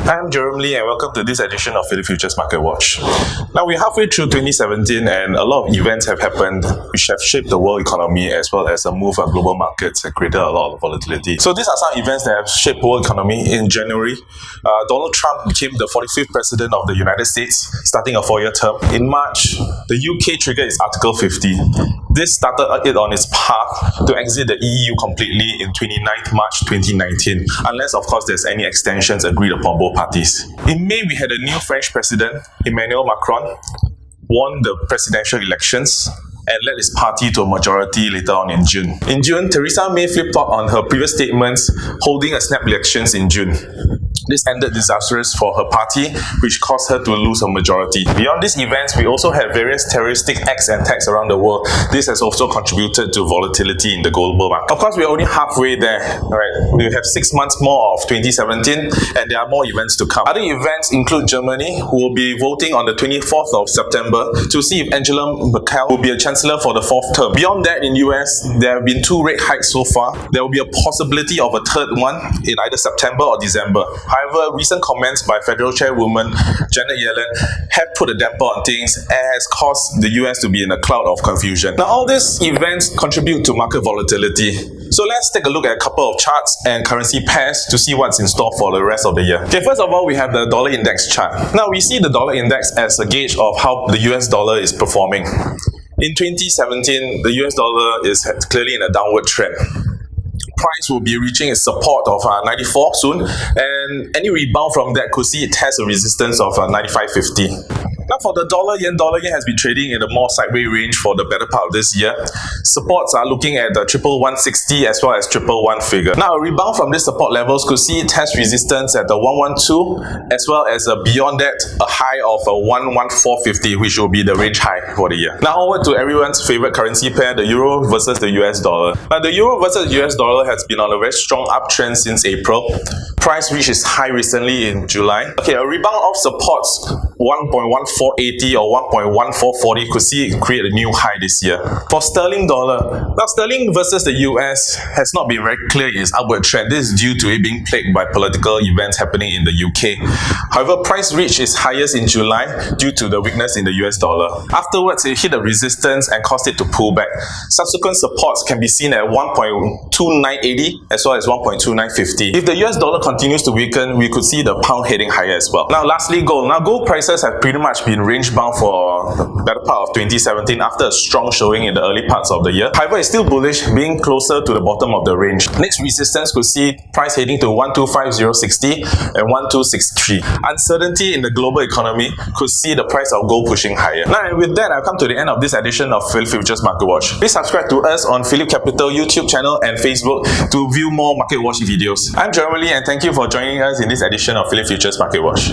I'm Jerome Lee and welcome to this edition of Phillip Futures Market Watch. Now we're halfway through 2017 and a lot of events have happened which have shaped the world economy as well as a move of global markets and created a lot of volatility. So these are some events that have shaped the world economy. In January, Donald Trump became the 45th president of the United States, starting a 4-year term. In March, the UK triggered its Article 50. This started it on its path to exit the EU completely in 29th March 2019, unless of course there's any extensions agreed upon both parties. In May, we had a new French president, Emmanuel Macron, won the presidential elections and led his party to a majority later on in June. In June, Theresa May flip-flopped on her previous statements, holding a snap elections in June. This ended disastrous for her party, which caused her to lose her majority. Beyond these events, we also had various terroristic acts and attacks around the world. This has also contributed to volatility in the global market. Of course, we're only halfway there. Alright, we have 6 months more of 2017, and there are more events to come. Other events include Germany, who will be voting on the 24th of September to see if Angela Merkel will be a chancellor for the 4th term. Beyond that, in US, there have been 2 rate hikes so far. There will be a possibility of a third one in either September or December. However, recent comments by Federal Chairwoman Janet Yellen have put a damper on things and has caused the US to be in a cloud of confusion. Now, all these events contribute to market volatility. So let's take a look at a couple of charts and currency pairs to see what's in store for the rest of the year. Okay, first of all, we have the dollar index chart. Now, we see the dollar index as a gauge of how the US dollar is performing. In 2017, the US dollar is clearly in a downward trend. Price will be reaching its support of 94 soon, and any rebound from that could see it test a resistance of 95.50. Now for the dollar yen has been trading in a more sideways range for the better part of this year. Supports are looking at the 11160 as well as 111 figure. Now a rebound from these support levels could see it test resistance at the 112 as well as beyond that a high of 11450, which will be the range high for the year. Now over to everyone's favorite currency pair, the euro versus the US dollar. Now the euro versus US dollar has been on a very strong uptrend since April. Price reached its high recently in July. Okay, a rebound of supports 1.1480 or 1.1440 could see it create a new high this year. For sterling dollar, now sterling versus the US has not been very clear in its upward trend. This is due to it being plagued by political events happening in the UK. However, price reached its highest in July due to the weakness in the US dollar. Afterwards, it hit a resistance and caused it to pull back. Subsequent supports can be seen at 1.2980 as well as 1.2950. If the US dollar continues to weaken, we could see the pound heading higher as well. Now lastly, gold. Now gold prices have pretty much been range bound for the better part of 2017 after a strong showing in the early parts of the year. However, it's still bullish, being closer to the bottom of the range. Next resistance could see price heading to 125.060 and 126.3. Uncertainty in the global economy could see the price of gold pushing higher. Now, and with that, I've come to the end of this edition of Phillip Futures Market Watch. Please subscribe to us on PhillipCapital YouTube channel and Facebook to view more Market Watch videos. I'm Jerome Lee and thank you for joining us in this edition of Phillip Futures Market Watch.